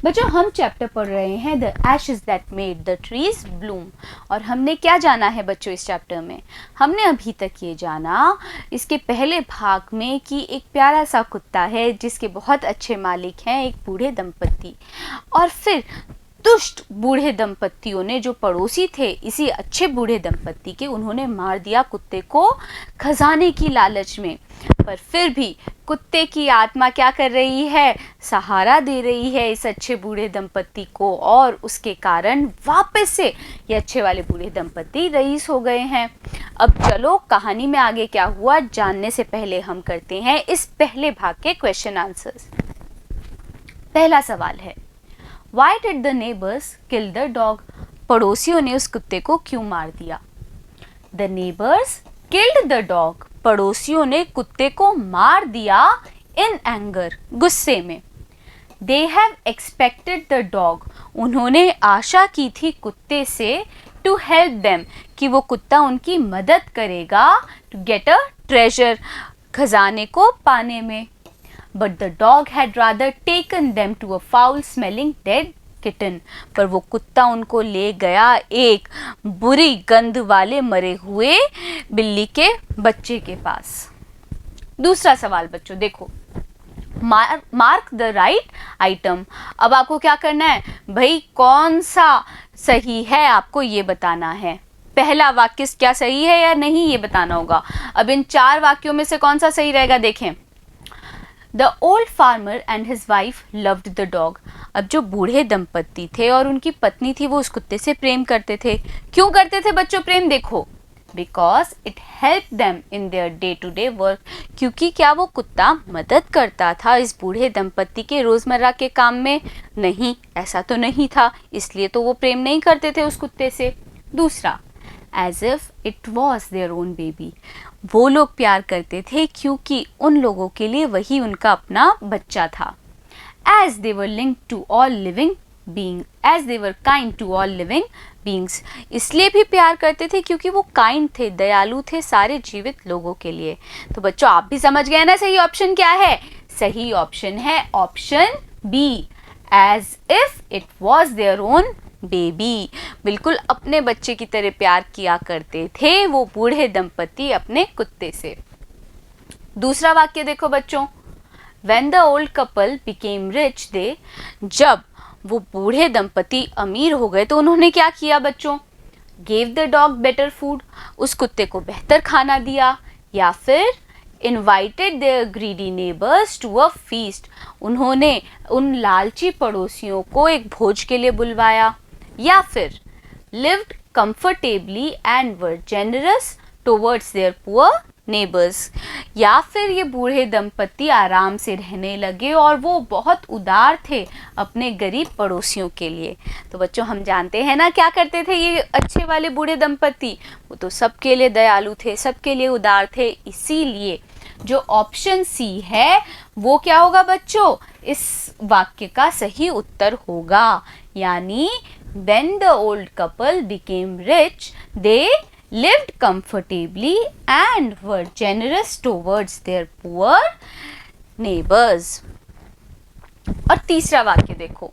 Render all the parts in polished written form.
बच्चों हम चैप्टर पढ़ रहे हैं the ashes that made the trees Bloom. और हमने क्या जाना है बच्चों इस चैप्टर में? हमने अभी तक ये जाना इसके पहले भाग में कि एक प्यारा सा कुत्ता है जिसके बहुत अच्छे मालिक हैं, एक बूढ़े दंपत्ति। और फिर दुष्ट बूढ़े दंपत्तियों ने, जो पड़ोसी थे इसी अच्छे बूढ़े दंपत्ति के, उन्होंने मार दिया कुत्ते को खजाने की लालच में। पर फिर भी कुत्ते की आत्मा क्या कर रही है? सहारा दे रही है इस अच्छे बूढ़े दंपत्ति को, और उसके कारण वापस से ये अच्छे वाले बूढ़े दंपत्ति रईस हो गए हैं। अब चलो कहानी में आगे क्या हुआ जानने से पहले हम करते हैं इस पहले भाग के क्वेश्चन आंसर्स। पहला सवाल है, Why did the neighbors kill the dog? पड़ोसियों ने उस कुत्ते को क्यों मार दिया? The neighbors killed the dog. पड़ोसियों ने कुत्ते को मार दिया in anger, गुस्से में। They have expected the dog. उन्होंने आशा की थी कुत्ते से to help them, कि वो कुत्ता उनकी मदद करेगा to get a treasure, खजाने को पाने में। But the dog had rather taken them to a foul-smelling dead kitten. पर वो कुत्ता उनको ले गया एक बुरी गंध वाले मरे हुए बिल्ली के बच्चे के पास। दूसरा सवाल बच्चों देखो, मार्क द राइट आइटम। अब आपको क्या करना है भाई? कौन सा सही है आपको ये बताना है। पहला वाक्य क्या सही है या नहीं ये बताना होगा। अब इन चार वाक्यों में से कौन सा सही रहेगा देखें। The old farmer and his wife loved the dog. अब जो बूढ़े दंपत्ति थे और उनकी पत्नी थी वो उस कुत्ते से प्रेम करते थे। क्यों करते थे बच्चों प्रेम? देखो, Because it helped them in their day-to-day work. क्योंकि क्या वो कुत्ता मदद करता था इस बूढ़े दंपत्ति के रोजमर्रा के काम में? नहीं, ऐसा तो नहीं था, इसलिए तो वो प्रेम नहीं करते थे उस कुत्ते से। दूसरा, As if it was their own baby. वो लोग प्यार करते थे क्योंकि उन लोगों के लिए वही उनका अपना बच्चा था। As they were linked to all living beings, as they were kind to all living beings. इसलिए भी प्यार करते थे क्योंकि वो काइंड थे, दयालु थे सारे जीवित लोगों के लिए। तो बच्चों आप भी समझ गए ना सही ऑप्शन क्या है? सही ऑप्शन है option B, as if it was their own baby. बिल्कुल अपने बच्चे की तरह प्यार किया करते थे वो बूढ़े दंपत्ति अपने कुत्ते से। दूसरा वाक्य देखो बच्चों, When the old couple became rich, they, जब वो बूढ़े दंपत्ति अमीर हो गए तो उन्होंने क्या किया बच्चों? Gave the dog better food, उस कुत्ते को बेहतर खाना दिया। या फिर Invited their greedy neighbors to a feast, उन्होंने उन लालची पड़ोसियों को एक भोज के लिए बुलवाया। या फिर lived comfortably and were generous towards their poor neighbors, या फिर ये बूढ़े दंपत्ति आराम से रहने लगे और वो बहुत उदार थे अपने गरीब पड़ोसियों के लिए। तो बच्चों हम जानते हैं ना क्या करते थे ये अच्छे वाले बूढ़े दंपत्ति? वो तो सबके लिए दयालु थे, सबके लिए उदार थे। इसीलिए जो ऑप्शन सी है वो क्या होगा बच्चों? इस वाक्य का सही उत्तर होगा। यानी when the old couple became rich, they lived comfortably and were generous towards their poor neighbors. और तीसरा वाक्य देखो,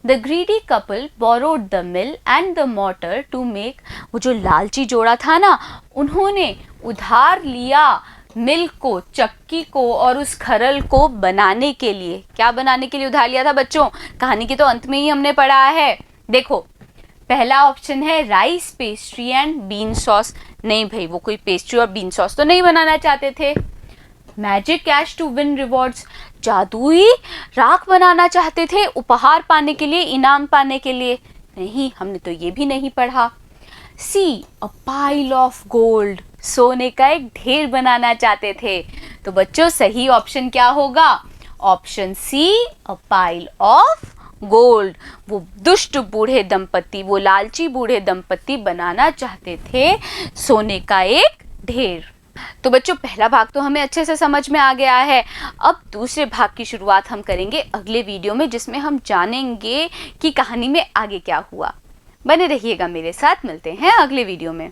The greedy couple borrowed the mill and the mortar to make, वो जो लालची जोड़ा था ना उन्होंने उधार लिया मिल को, चक्की को और उस खरल को बनाने के लिए। क्या बनाने के लिए उधार लिया था बच्चों? कहानी के तो अंत में ही हमने पढ़ा है। देखो पहला ऑप्शन है rice pastry and bean sauce. नहीं भाई वो कोई पेस्ट्री और बीन सॉस तो नहीं बनाना चाहते थे। Magic cash to win rewards, जादुई राख बनाना चाहते थे उपहार पाने के लिए, इनाम पाने के लिए। नहीं, हमने तो ये भी नहीं पढ़ा। सी अ पाइल ऑफ गोल्ड, सोने का एक ढेर बनाना चाहते थे। तो बच्चों सही ऑप्शन क्या होगा? Option C, a pile of gold. वो दुष्ट बूढ़े दंपत्ति, वो लालची बूढ़े दंपत्ति बनाना चाहते थे सोने का एक ढेर। तो बच्चों पहला भाग तो हमें अच्छे से समझ में आ गया है। अब दूसरे भाग की शुरुआत हम करेंगे अगले वीडियो में, जिसमें हम जानेंगे कि कहानी में आगे क्या हुआ। बने रहिएगा मेरे साथ, मिलते हैं अगले वीडियो में।